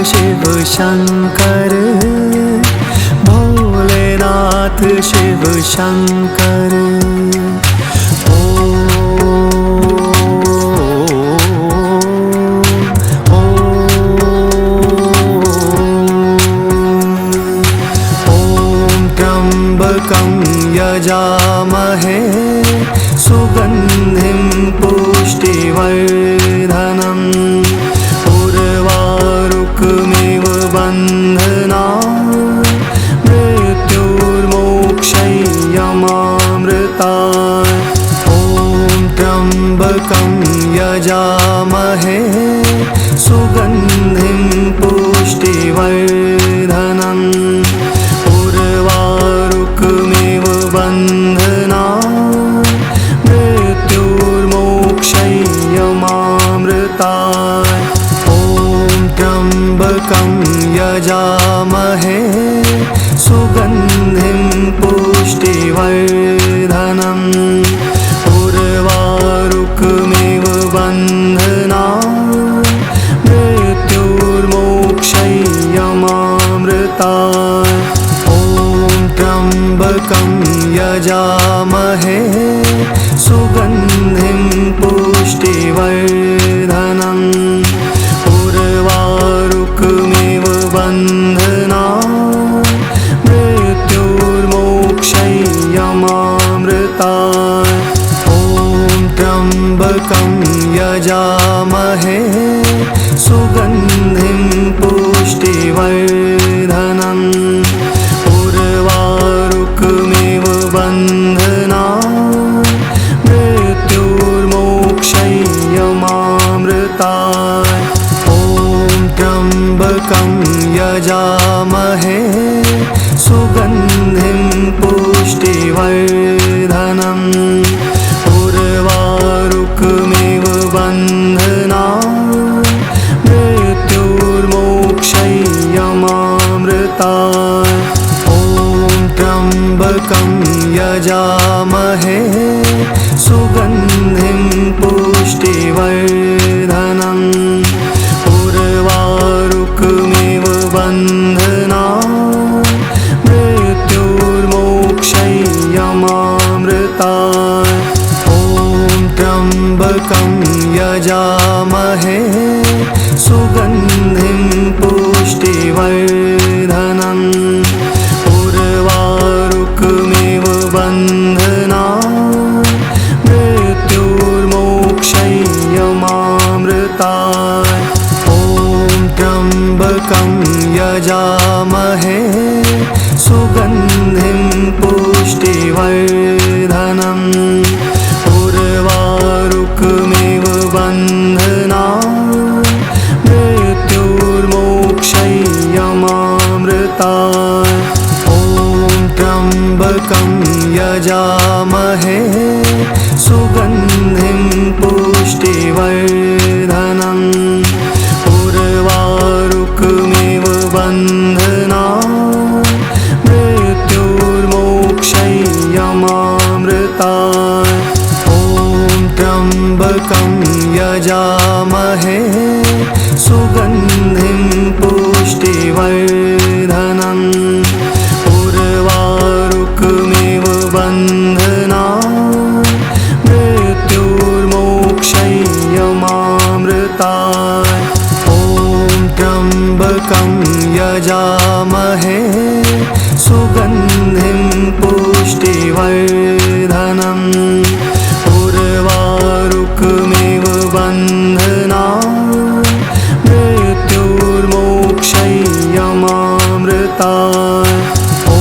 शिव शंकर, भोलेनाथ शिव शंकर। त्र्यंबकं यजामहे सुगंधिं पुष्टिवर्धनम्, उर्वारुकमिव बन्धनात् मृत्युर्मोक्षयमामृतात्। ॐ त्र्यंबकं यजामहे सुगंधिं पुष्टिवर्धनम्, उर्वारुकमिव बन्धनात् मृत्युर्मोक्षयमामृतात्। ॐ त्र्यंबकं यजामहे सुगंधिं पुष्टिवर्धनम्, उर्वारुकमिव बन्धनात् मृत्युर्मोक्षयमामृतात्। ॐ त्र्यंबकं यजामहे सुगंधिं पुष्टिवर्धनम्, उर्वारुकमिव बन्धनात् मृत्युर्मोक्षयमामृतात्। ॐ त्र्यंबकं यजामहे सुगंधिं पुष्टिवर्धनम्, उर्वारुकमिव बन्धनात् मृत्युर्मोक्षयमामृतात्। ॐ त्र्यंबकं यजामहे सुगंधिं पुष्टिवर्धनम्, उर्वारुकमिव बन्धनात् मृत्युर्मोक्षयमामृतात्। ॐ त्र्यंबकं यजामहे सुगंधिं पुष्टिवर्धनम्, उर्वारुकमिव बन्धनात् मृत्युर्मोक्षयमामृतात्। ॐ त्र्यंबकं यजामहे सुगंधिं पुष्टिवर्धनम्, उर्वारुकमिव बन्धनात् मृत्युर्मोक्षयमामृतात्। ॐ त्र्यंबकं यजामहे सुगंधिं पुष्टिवर्धनम्, उर्वारुकमिव बन्धनात् मृत्युर्मोक्षयमामृतात्। ॐ त्र्यंबकं यजामहे सुगंधिं पुष्टिवर्धनम्, उर्वारुकमिव बन्धनात् मृत्युर्मोक्षयमामृतात्। ॐ त्र्यंबकं यजामहे सुगंधिं पुष्टिवर्धनम्, उर्वारुकमिव बन्धनात् मृत्युर्मोक्षयमामृतात्। ॐ त्र्यंबकं यजामहे सुगंधिं पुष्टिवर्धनम्, उर्वारुकमिव बन्धनात् मृत्युर्मोक्षयमामृतात्। ॐ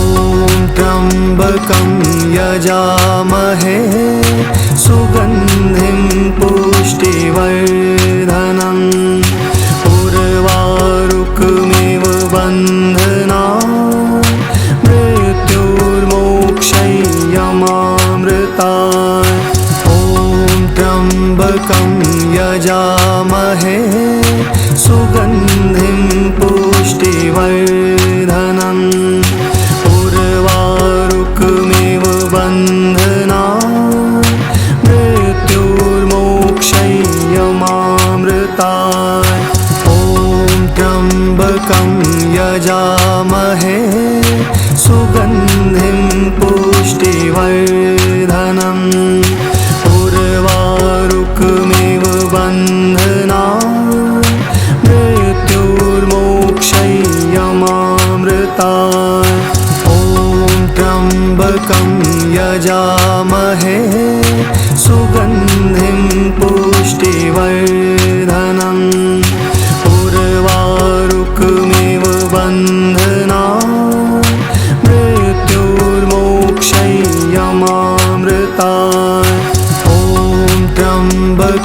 त्र्यंबकं यजामहे सुगंधिं पुष्टिवर्धनम्, उर्वारुकमिव बन्धनात् मृत्युर्मोक्षयमामृतात्। ॐ त्र्यंबकं यजामहे सुगंधिं पुष्टिवर्धनम्, उर्वारुकमिव बन्धनात् मृत्युर्मोक्षयमामृतात्। ॐ त्र्यंबकं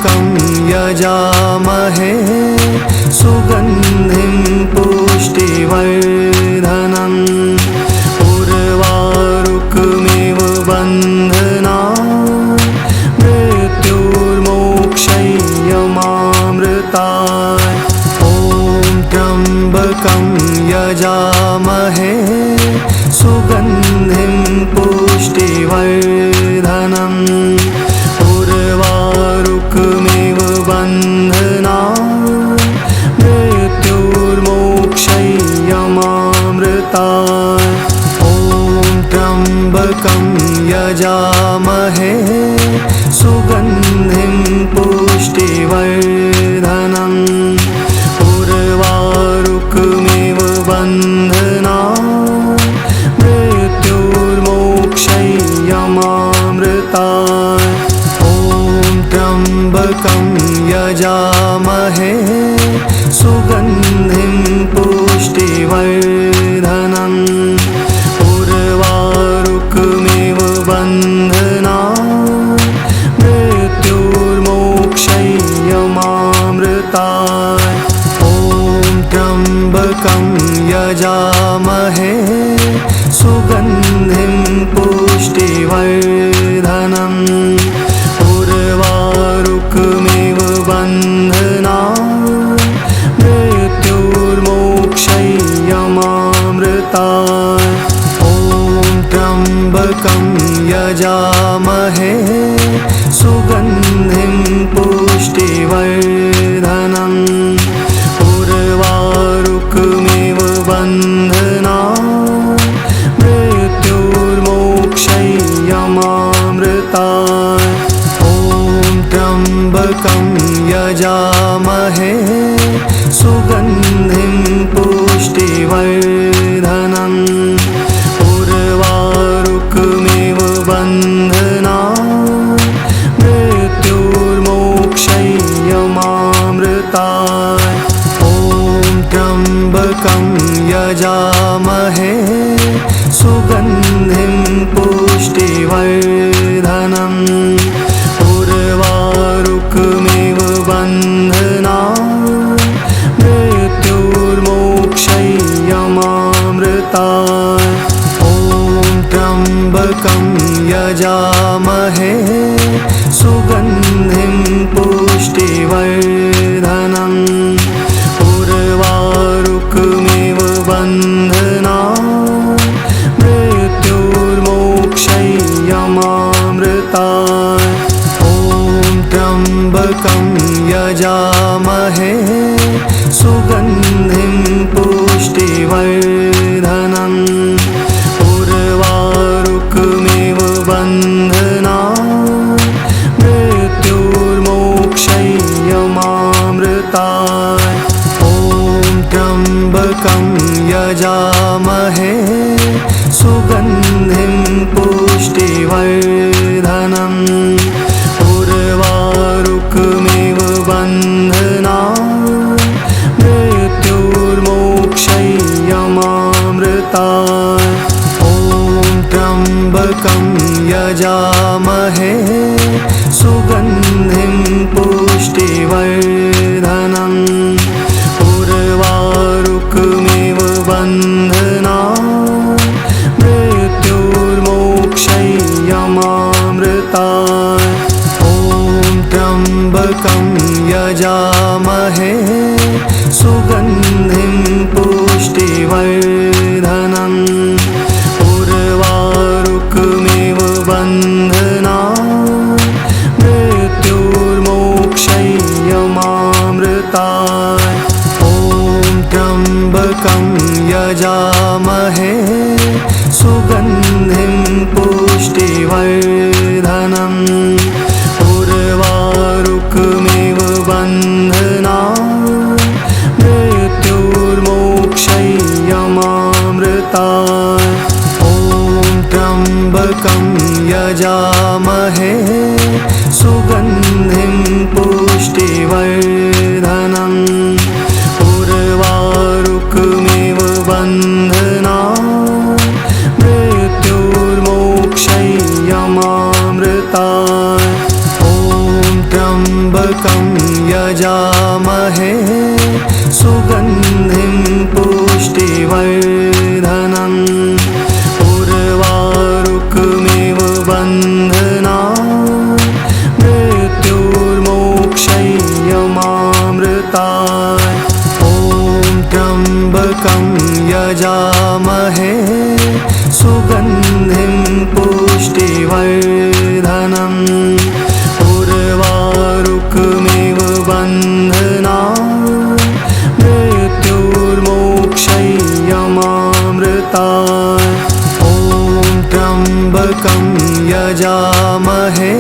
त्र्यम्बकं यजामहे सुगन्धिं पुष्टिवर्धनम् उर्वारुकमिव बन्धनान् मृत्युर्मोक्षयमामृताय ॐ त्र्यम्बकं यजामहे सुगन्धिं पुष्टिवर्धनम् उर्वारुकमिव बन्धनान् मृत्युर्मोक्षयमामृताय ॐ त्र्यम्बकं यजामहे सुगन्धिं पुष्टिवर्धनम् उर्वारुकमिव बन्धनान् मृत्युर्मोक्षयमामृताय ॐ त्र्यम्बकं यजामहे सुगन्धिं पुष्टिवर्धनम् उर्वारुकमिव बन्धनान् मृत्युर्मोक्षयमामृताय ॐ त्र्यम्बकं यजामहे सुगन्धिं पुष्टिवर्धनम् उर्वारुकमिव बन्धनान् मृत्युर्मोक्षयमामृताय ॐ त्र्यम्बकं यजामहे सुगन्धिं पुष्टिवर्धनम् उर्वारुकमिव बन्धनान् मृत्युर्मोक्षयमामृताय ॐ त्र्यम्बकं यजामहे सुगन्धिं पुष्टिवर्धनम् उर्वारुकमिव बन्धनान् मृत्युर्मोक्षयमामृताय ॐ त्र्यम्बकं यजामहे सुगन्धिं पुष्टिवर्धनम् उर्वारुकमिव बन्धनान् मृत्युर्मोक्षयमामृताय ॐ त्र्यम्बकं यजामहे सुगन्धिं पुष्टिवर्धनम् उर्वारुकमिव बन्धनान् मृत्युर्मोक्षयमामृताय ॐ त्र्यम्बकं यजामहे सुगन्धिं पुष्टिवर्धनम् उर्वारुकमिव बन्धनान् मृत्युर्मोक्षयमामृताय ॐ त्र्यम्बकं यजामहे सुगन्धिं पुष्टिवर्धनम् उर्वारुकमिव बन्धनान् मृत्युर्मोक्षयमामृताय ॐ त्र्यम्बकं यजामहे सुगन्धिं पुष्टिवर्धनम् उर्वारुकमिव बन्धनान् मृत्युर्मोक्षयमामृताय ॐ त्र्यम्बकं यजामहे सुगन्धिं पुष्टिवर्धनम् उर्वारुकमिव बन्धनान् मृत्युर्मोक्षयमामृताय ॐ त्र्यम्बकं यजामहे सुगन्धिं पुष्टिवर्धनम् उर्वारुकमिव बन्धनान् त्र्यम्बकं यजामहे सुगन्धिं पुष्टिवर्धनम् उर्वारुकमिव बन्धनान् मृत्युर्मोक्षयमामृताय ॐ त्र्यम्बकं यजामहे सुगन्धिं पुष्टिवर्धनम् उर्वारुकमिव बन्धनान् मृत्युर्मोक्षयमामृताय ॐ त्र्यम्बकं यजामहे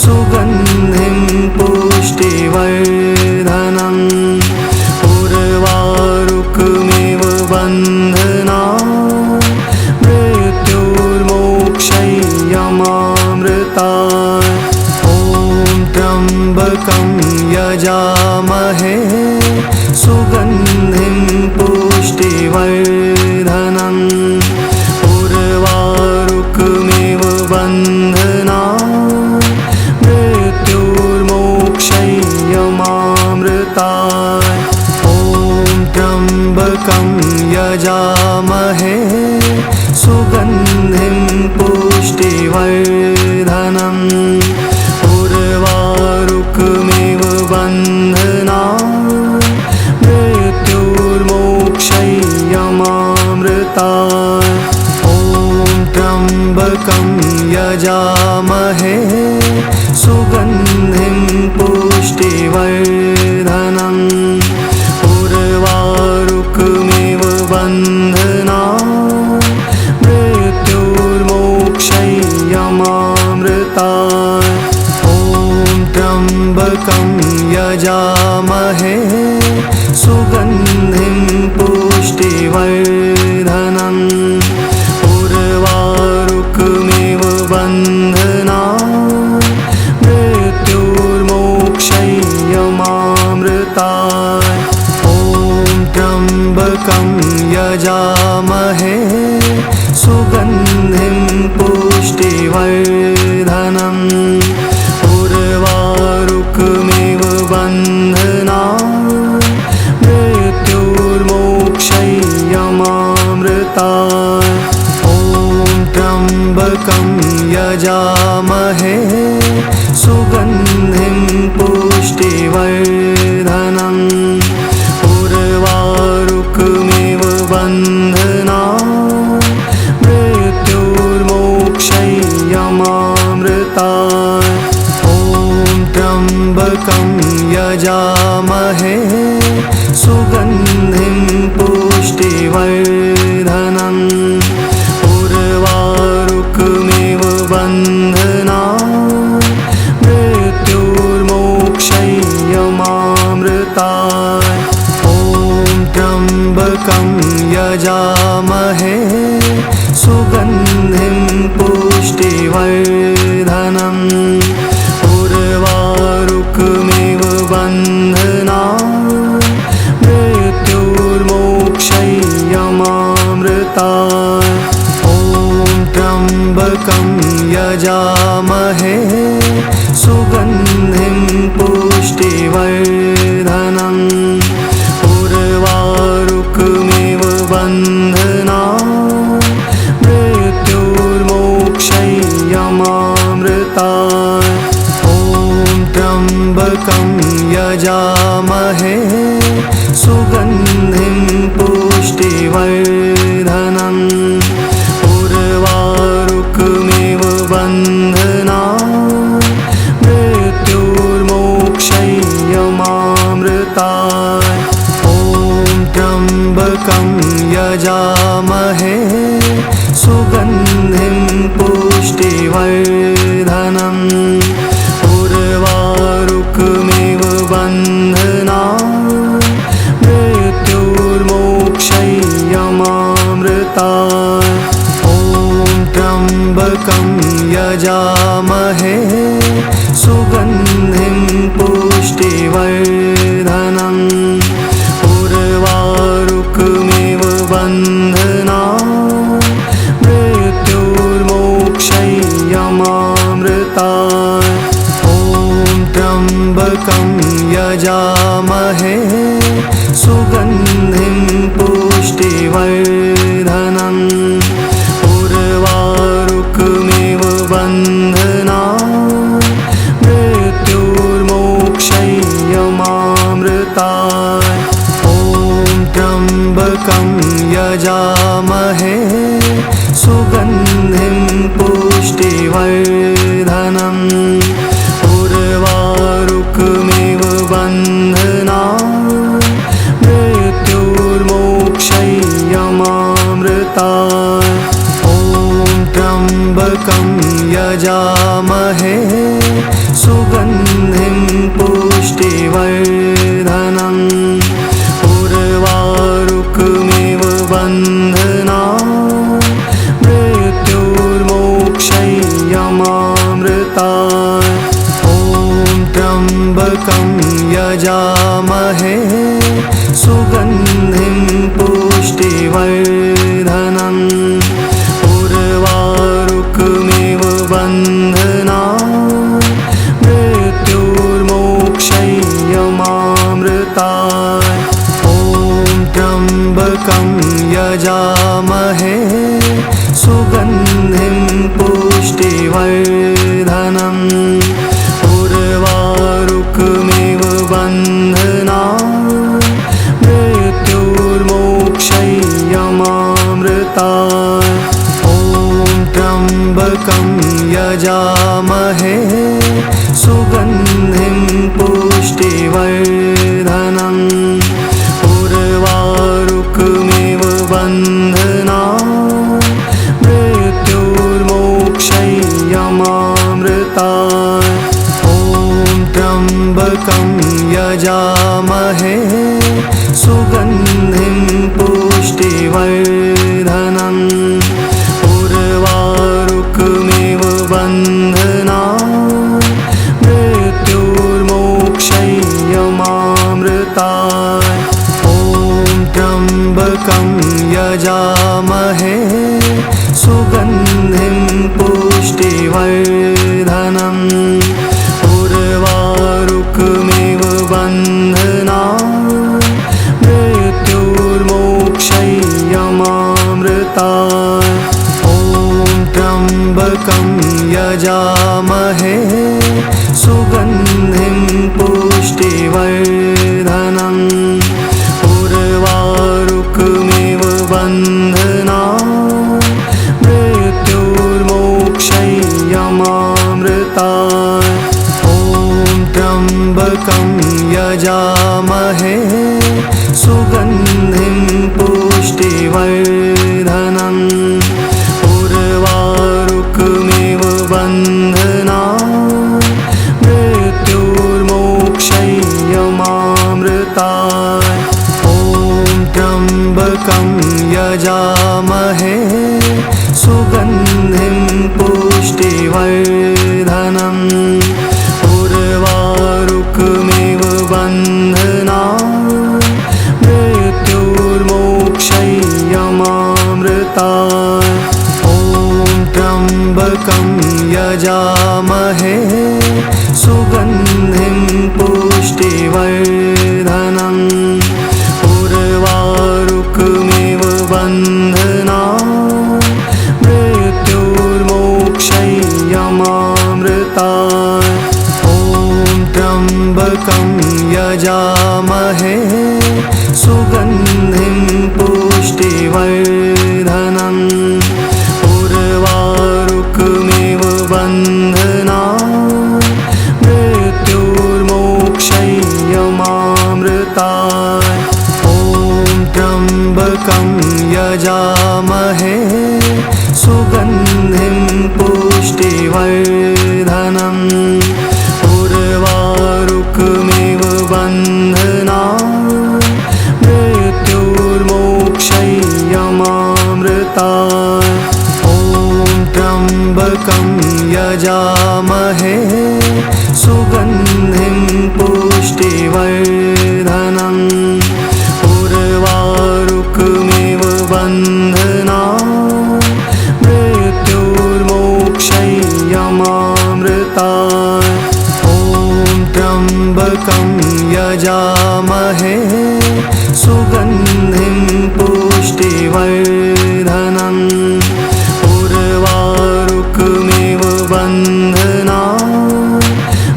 सुगन्धिं पुष्टिवर्धनम् उर्वारुकमिव बन्धनान् मृत्युर्मोक्षयमामृताय ॐ त्र्यम्बकं यजामहे सुगन्धिं पुष्टिवर्धनम् उर्वारुकमिव बन्धनान् मृत्युर्मोक्षयमामृताय ॐ त्र्यम्बकं यजामहे सुगन्धिं पुष्टिवर्धनम् उर्वारुकमिव बन्धनान् मृत्युर्मोक्षयमामृताय ॐ त्र्यम्बकं यजामहे सुगन्धिं पुष्टिवर्धनम् उर्वारुकमिव बन्धनान् मृत्युर्मोक्षयमामृताय ॐ त्र्यम्बकं यजामहे सुगन्धिं पुष्टिवर्धनम् उर्वारुकमिव बन्धनान् मृत्युर्मोक्षयमामृताय ॐ त्र्यम्बकं यजामहे सुगन्धिं पुष्टिवर्धनम् उर्वारुकमिव बन्धनान् मृत्युर्मोक्षयमामृताय ॐ त्र्यम्बकं यजामहे सुगन्धिं पुष्टिवर्धनम् उर्वारुकमिव बन्धनान् मृत्युर्मोक्षयमामृताय ॐ त्र्यम्बकं यजामहे सुगन्धिं पुष्टिवर्धनम् उर्वारुकमिव बन्धनान् मृत्युर्मोक्षयमामृताय ॐ त्र्यम्बकं यजामहे सुगन्धिं पुष्टिवर्धनम् उर्वारुकमिव बन्धनान् मृत्युर्मोक्षयमामृताय ॐ त्र्यम्बकं यजामहे सुगन्धिं पुष्टिवर्धनम् उर्वारुकमिव बन्धनान् मृत्युर्मोक्षयमामृताय ॐ त्र्यम्बकं यजामहे सुगन्धिं पुष्टिवर्धनम् उर्वारुकमिव बन्धनान् मृत्युर्मोक्षयमामृताय ॐ त्र्यम्बकं यजामहे सुगन्धिं पुष्टिवर्धनम् उर्वारुकमिव बन्धनान् त्र्यम्बकं यजामहे सुगन्धिं पुष्टिवर्धनम् उर्वारुकमिव बन्धनान् मृत्युर्मोक्षयमामृताय ॐ त्र्यम्बकं यजामहे सुगन्धिं पुष्टिवर्धनम् उर्वारुकमिव बन्धनान् मृत्युर्मोक्षयमामृताय ॐ त्र्यम्बकं यजामहे सुगन्धिं पुष्टिवर्धनम् उर्वारुकमिव बन्धनान् मृत्युर्मोक्षयमामृताय ॐ त्र्यम्बकं यजामहे सुगन्धिं पुष्टिवर्धनम् उर्वारुकमिव बन्धनान् मृत्युर्मोक्षयमामृताय ॐ त्र्यम्बकं यजामहे सुगन्धिं पुष्टिवर्धनम् उर्वारुकमिव बन्धनान् मृत्युर्मोक्षयमामृताय ॐ त्र्यम्बकं यजामहे सुगन्धिं पुष्टिवर्धनम् उर्वारुकमिव बन्धनान् मृत्युर्मोक्षयमामृताय ॐ त्र्यम्बकं यजामहे सुगन्धिं पुष्टिवर्धनम् उर्वारुकमिव बन्धनान् मृत्युर्मोक्षयमामृताय ॐ त्र्यम्बकं यजामहे सुगन्धिं पुष्टिवर्धनम् उर्वारुकमिव बन्धनान् मृत्युर्मोक्षयमामृताय ॐ त्र्यम्बकं यजामहे सुगन्धिं पुष्टिवर्धनम् उर्वारुकमिव बन्धनान् मृत्युर्मोक्षयमामृताय ॐ त्र्यम्बकं यजामहे सुगन्धिं पुष्टिवर्धनम् उर्वारुकमिव बन्धनान् मृत्युर्मोक्षयमामृताय ॐ त्र्यम्बकं यजामहे सुगन्धिं पुष्टिवर्धनम् उर्वारुकमिव बन्धनान् मृत्युर्मोक्षयमामृताय ॐ त्र्यम्बकं यजामहे सुगन्धिं पुष्टिवर्धनम् उर्वारुकमिव बन्धनान् मृत्युर्मोक्षयमामृताय ॐ त्र्यम्बकं यजामहे सुगन्धिं पुष्टिवर्धनम् उर्वारुकमिव बन्धनान् मृत्युर्मोक्षयमामृताय ॐ त्र्यम्बकं यजामहे सुगन्धिं पुष्टिवर्धनम् उर्वारुकमिव बन्धनान् त्र्यम्बकं यजामहे सुगन्धिं पुष्टिवर्धनम् उर्वारुकमिव बन्धनान्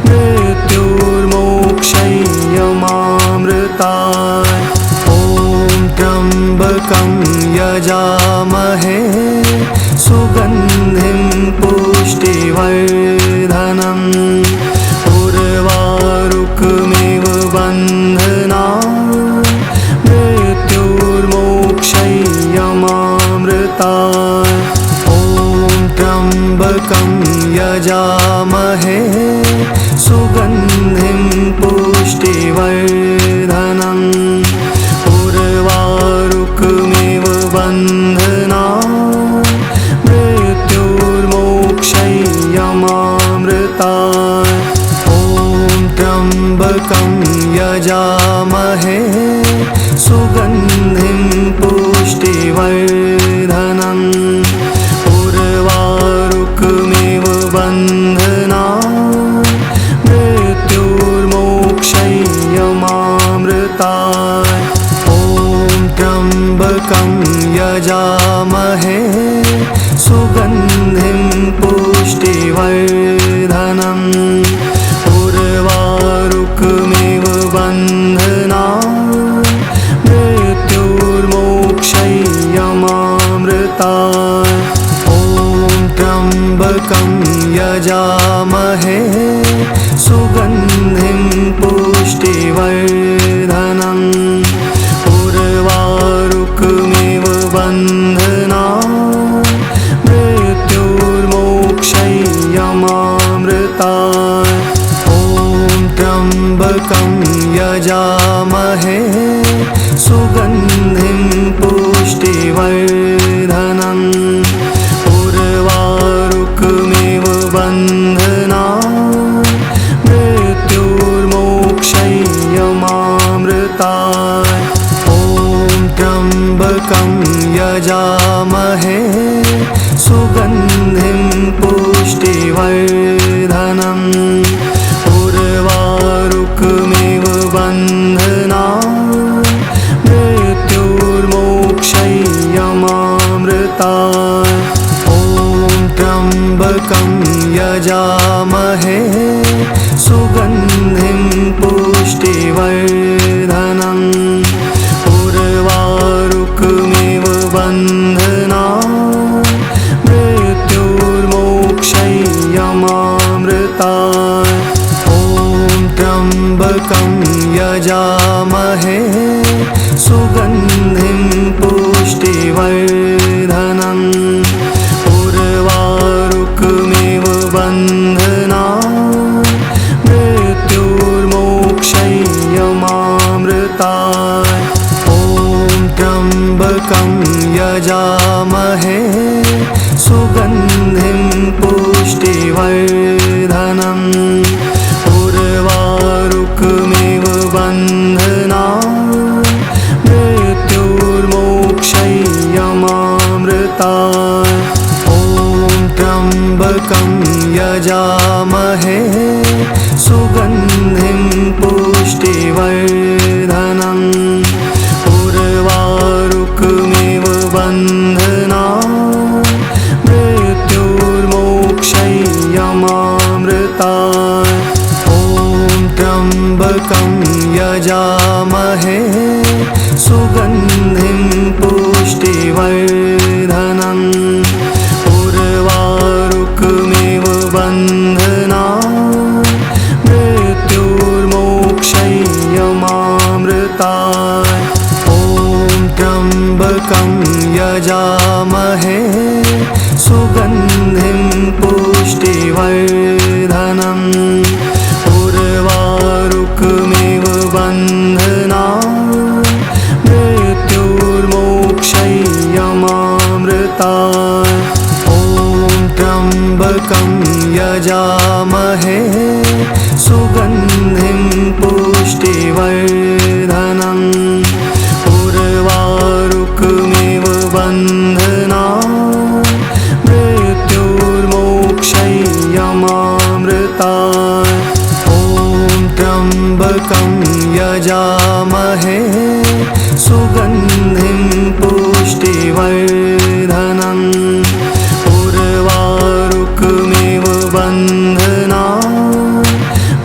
मृत्युर्मोक्षयमामृताय ॐ त्र्यम्बकं यजामहे सुगन्धिं पुष्टिवर्धनम् उर्वारुकमिव बन्धनान् मृत्युर्मोक्षयमामृताय ॐ त्र्यम्बकं यजामहे सुगन्धिं पुष्टिवर्धनम् उर्वारुकमिव बन्धनान् मृत्युर्मोक्षयमामृताय ॐ त्र्यम्बकं यजामहे सुगन्धिं पुष्टिवर्धनम् उर्वारुकमिव बन्धनान् मृत्युर्मोक्षयमामृताय ॐ त्र्यम्बकं यजामहे सुगन्धिं पुष्टिवर्धनम् उर्वारुकमिव बन्धनान् मृत्युर्मोक्षयमामृताय ॐ त्र्यम्बकं यजामहे सुगन्धिं पुष्टिवर्धनम् उर्वारुकमिव बन्धनान् मृत्युर्मोक्षयमामृताय ॐ त्र्यम्बकं यजामहे सुगन्धिं पुष्टिवर्धनम् उर्वारुकमिव बन्धनान् मृत्युर्मोक्षयमामृताय ॐ त्र्यम्बकं यजामहे सुगन्धिं पुष्टिवर्धनम् उर्वारुकमिव बन्धनान् मृत्युर्मोक्षयमामृताय ॐ त्र्यम्बकं यजामहे सुगन्धिं पुष्टिवर्धनम् उर्वारुकमिव बन्धनान् मृत्युर्मोक्षयमामृताय ॐ त्र्यम्बकं यजामहे सुगन्धिं पुष्टिवर्धनम् उर्वारुकमिव बन्धनान् मृत्युर्मोक्षयमामृताय ॐ त्र्यम्बकं यजामहे सुगन्धिं पुष्टिवर्धनम् उर्वारुकमिव बन्धनान् मृत्युर्मोक्षयमामृताय ॐ त्र्यम्बकं यजामहे सुगन्धिं पुष्टिवर्धनम् उर्वारुकमिव बन्धनान् मृत्युर्मोक्षयमामृताय ॐ त्र्यम्बकं यजामहे सुगन्धिं पुष्टिवर्धनम् उर्वारुकमिव बन्धनान् मृत्युर्मोक्षयमामृताय ॐ त्र्यम्बकं यजामहे सुगन्धिं पुष्टिवर्धनम् उर्वारुकमिव बन्धनान् त्र्यम्बकं यजामहे सुगन्धिं पुष्टिवर्धनम् उर्वारुकमिव बन्धनान्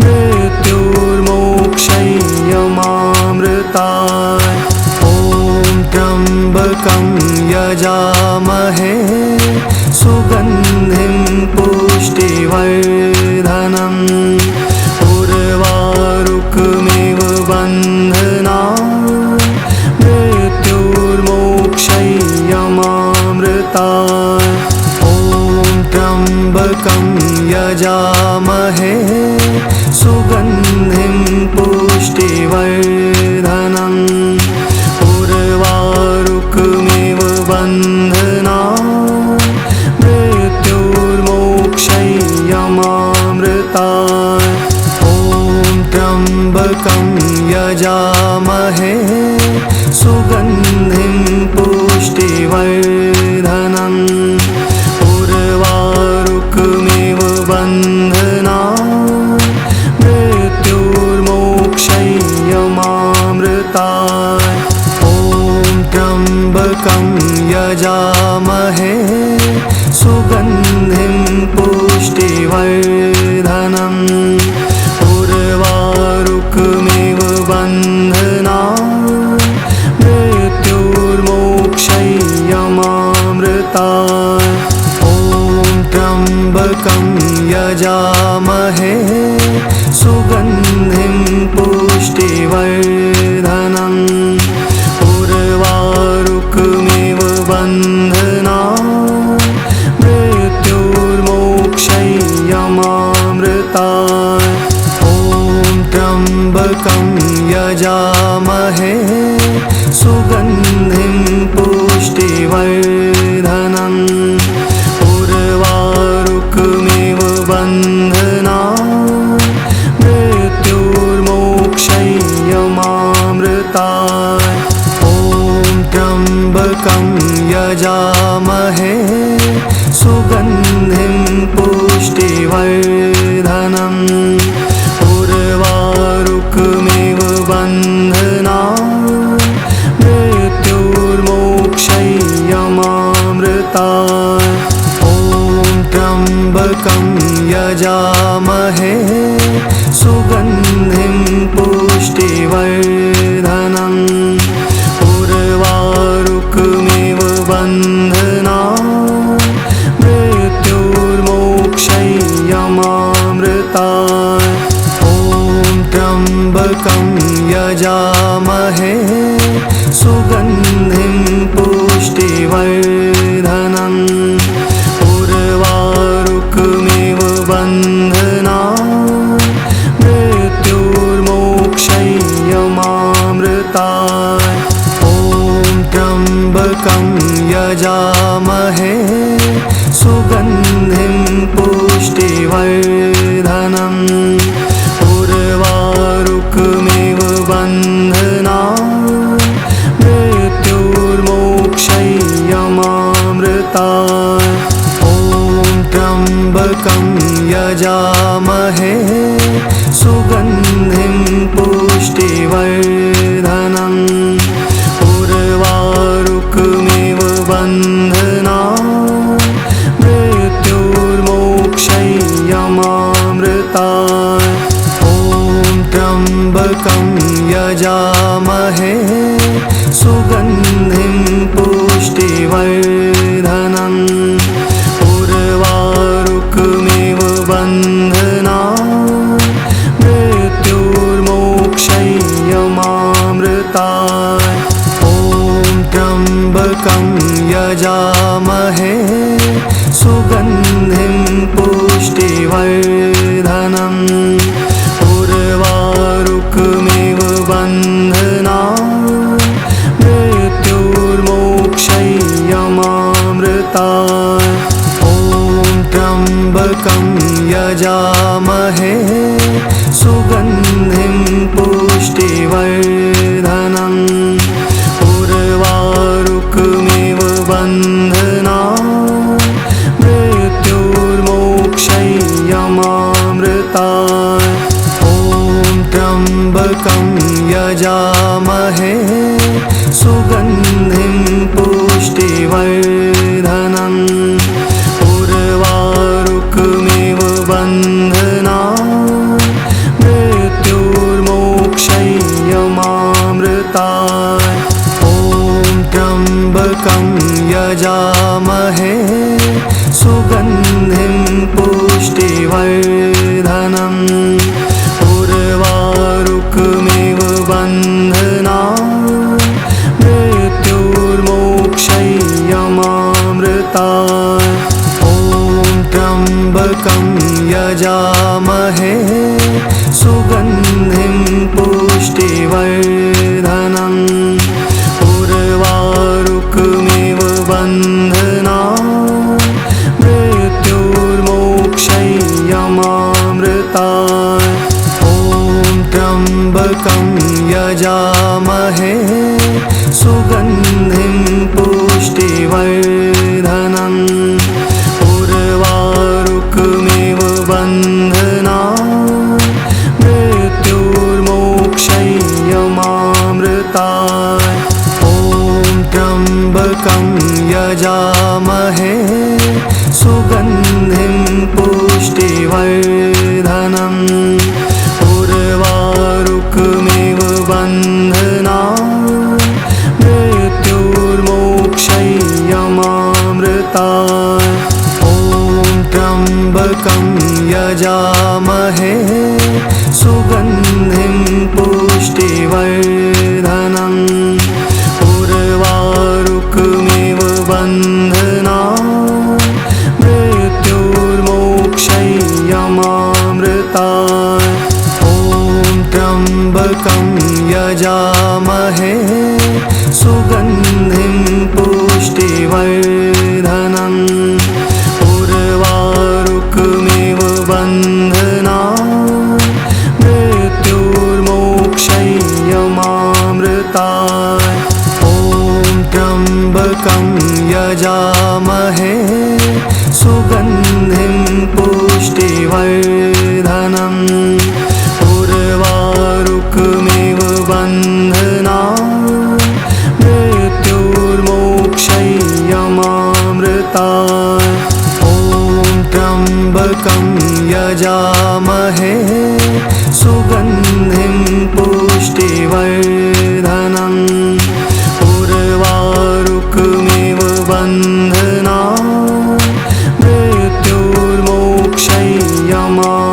मृत्युर्मोक्षयमामृताय ॐ त्र्यम्बकं यजामहे सुगन्धिं पुष्टिवर्धनम् उर्वारुकमिव बन्धनान् मृत्युर्मोक्षयमामृताय ॐ त्र्यम्बकं यजामहे सुगन्धिं पुष्टिवर्धनम् उर्वारुकमिव बन्धनान् मृत्युर्मोक्षयमामृताय ॐ त्र्यम्बकं यजामहे सुगन्धिं पुष्टिवर्धनम् उर्वारुकमिव बन्धनान् मृत्युर्मोक्षयमामृताय ॐ त्र्यम्बकं यजामहे सुगन्धिं पुष्टिवर्धनम् उर्वारुकमिव बन्धनान् मृत्युर्मोक्षयमामृताय ॐ त्र्यम्बकं यजामहे सुगन्धिं पुष्टिवर्धनम् उर्वारुकमिव बन्धनान् मृत्युर्मोक्षयमामृताय ॐ त्र्यम्बकं यजामहे सुगन्धिं पुष्टिवर्धनम् उर्वारुकमिव बन्धनान् मृत्युर्मोक्षयमामृताय ॐ त्र्यम्बकं यजामहे सुगन्धिं पुष्टिवर्धनम् उर्वारुकमिव बन्धनान् मृत्युर्मोक्षयमामृताय ॐ त्र्यम्बकं यजामहे सुगन्धिं पुष्टिवर्धनम् उर्वारुकमिव बन्धनान् मृत्युर्मोक्षयमामृताय ॐ त्र्यम्बकं यजामहे सुगन्धिं पुष्टिवर्धनम् उर्वारुकमिव बन्धनान् मृत्युर्मोक्षयमामृताय ॐ त्र्यम्बकं यजामहे सुगन्धिं पुष्टिवर्धनम् उर्वारुकमिव बन्धनान् मृत्युर्मोक्षयमामृताय ॐ त्र्यम्बकं यजामहे सुगन्धिं पुष्टिवर्धनम् उर्वारुकमिव बन्धनान् मृत्युर्मोक्षयमामृताय ॐ त्र्यम्बकं यजामहे सुगन्धिं पुष्टिवर्धनम् उर्वारुकमिव बन्धनान् मृत्युर्मोक्षयमामृताय ॐ त्र्यम्बकं यजामहे सुगन्धिं पुष्टिवर्धनम् उर्वारुकमिव बन्धनान् त्र्यम्बकं यजामहे सुगन्धिं पुष्टिवर्धनम् उर्वारुकमिव बन्धनान् मृत्युर्मोक्षयमामृताय ॐ त्र्यम्बकं यजामहे सुगन्धिं पुष्टिवर्धनम् उर्वारुकमिव बन्धनान् मृत्युर्मोक्षयमामृताय ॐ त्र्यम्बकं यजामहे सुगन्धिं पुष्टिवर्धनम् उर्वारुकमिव बन्धनान् मृत्युर्मोक्षयमामृताय ॐ त्र्यम्बकं यजामहे सुगन्धिं पुष्टिवर्धनम् उर्वारुकमिव बन्धनान् मृत्युर्मोक्षयमामृताय ॐ त्र्यम्बकं यजामहे सुगन्धिं पुष्टिवर्धनम् उर्वारुकमिव बन्धनान् मृत्युर्मोक्षयमामृताय ॐ त्र्यम्बकं यजामहे सुगन्धिं पुष्टिवर्धनम् उर्वारुकमिव बन्धनान् मृत्युर्मोक्षयमामृताय ॐ त्र्यम्बकं यजामहे सुगन्धिं पुष्टिवर्धनम् उर्वारुकमिव बन्धनान् मृत्युर्मोक्षयमामृताय ॐ त्र्यम्बकं यजामहे सुगन्धिं पुष्टिवर्धनम् उर्वारुकमिव बन्धनान् मृत्युर्मोक्षयमामृताय ॐ त्र्यम्बकं यजामहे सुगन्धिं पुष्टिवर्धनम् उर्वारुकमिव बन्धनान्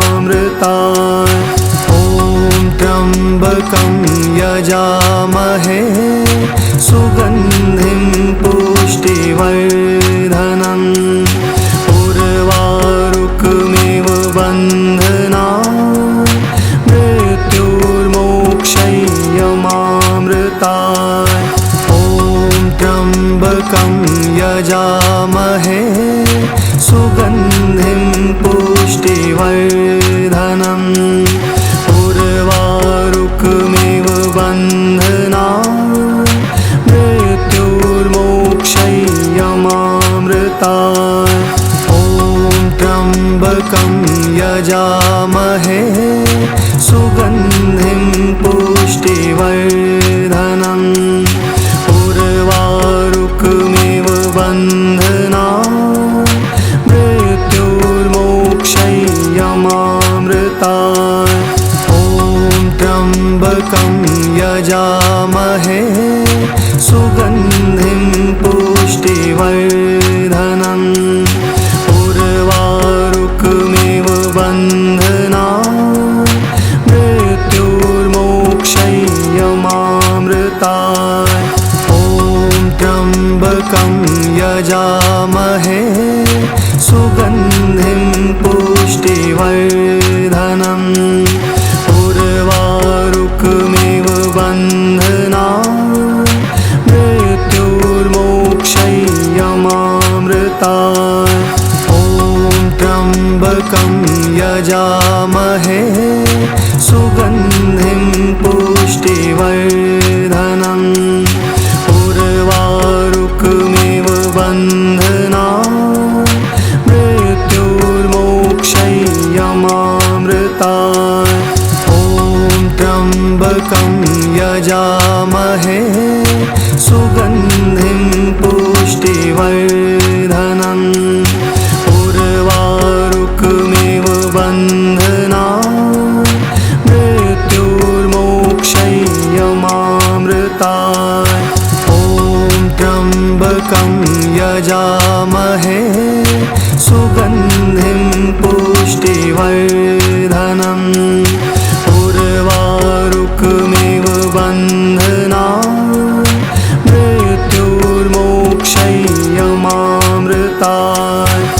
मृत्युर्मोक्षयमामृताय ॐ त्र्यम्बकं यजामहे सुगन्धिं पुष्टिवर्धनम् उर्वारुकमिव बन्धनान् मृत्युर्मोक्षयमामृताय ॐ त्र्यम्बकं यजामहे सुगन्धिं पुष्टिवर्धनम् उर्वारुकमिव बन्धनान् मृत्युर्मोक्षयमामृताय ॐ त्र्यम्बकं यजामहे सुगन्धिं पुष्टिवर्धनम् उर्वारुकमिव बन्धनान् मृत्युर्मोक्षयमामृताय ॐ त्र्यम्बकं यजामहे सुगन्धिं पुष्टिवर्धनम् उर्वारुकमिव बन्धनान् मृत्युर्मोक्षयमामृताय ॐ त्र्यम्बकं यजामहे सुगन्धिं पुष्टिवर्धनम् उर्वारुकमिव बन्धनान् वर्धनम् उर्वारुकमिव बन्धनात् मृत्युर्मोक्षयमामृतात्